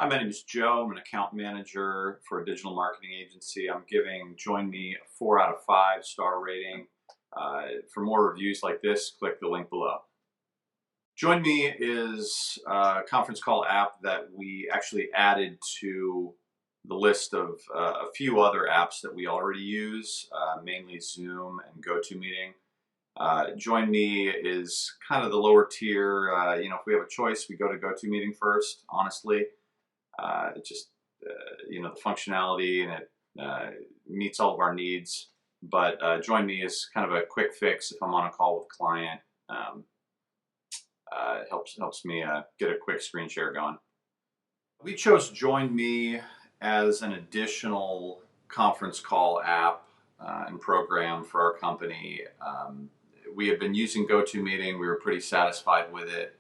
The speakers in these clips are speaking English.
Hi, my name is Joe. I'm an account manager for a digital marketing agency. I'm giving Join Me a 4 out of 5 star rating. For more reviews like this, click the link below. Join Me is a conference call app that we actually added to the list of a few other apps that we already use, mainly Zoom and GoToMeeting. Join Me is kind of the lower tier. If we have a choice, we go to GoToMeeting first, honestly. It just, the functionality and it meets all of our needs. But Join Me is kind of a quick fix if I'm on a call with a client. It helps me get a quick screen share going. We chose Join Me as an additional conference call app and program for our company. We had been using GoToMeeting. We were pretty satisfied with it.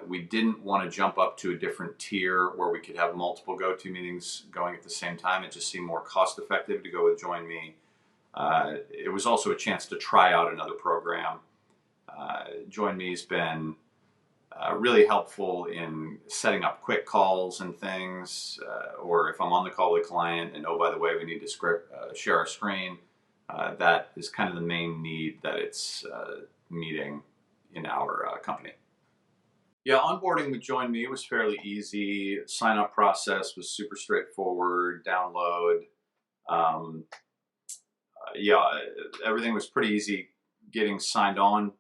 We didn't want to jump up to a different tier where we could have multiple GoToMeetings going at the same time. It just seemed more cost effective to go with Join Me. It was also a chance to try out another program. Join Me's been really helpful in setting up quick calls and things, or if I'm on the call with a client and, oh, by the way, we need to share our screen. That is kind of the main need that it's meeting in our company. Yeah, onboarding with Join Me was fairly easy. Sign up process was super straightforward. Download. Everything was pretty easy getting signed on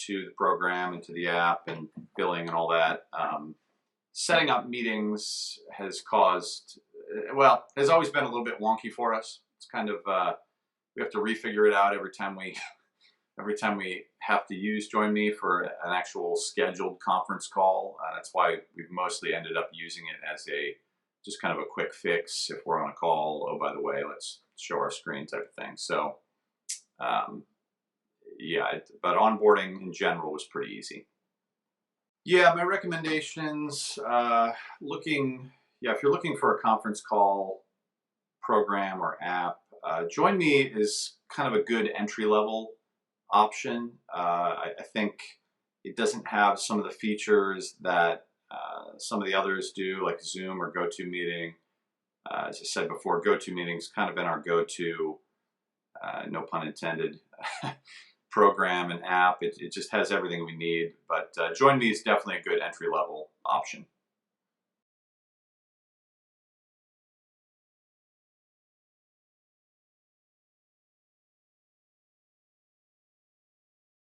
to the program and to the app and billing and all that. Setting up meetings has has always been a little bit wonky for us. It's kind of, we have to refigure it out every time we have to use Join Me for an actual scheduled conference call. That's why we've mostly ended up using it as just kind of a quick fix if we're on a call. Oh, by the way, let's show our screen type of thing. So, but onboarding in general was pretty easy. Yeah, my recommendations, if you're looking for a conference call program or app, Join Me is kind of a good entry-level option. I think it doesn't have some of the features that some of the others do, like Zoom or GoToMeeting. As I said before, GoToMeeting's kind of been our go-to, no pun intended, program and app. It just has everything we need. But Join Me is definitely a good entry-level option.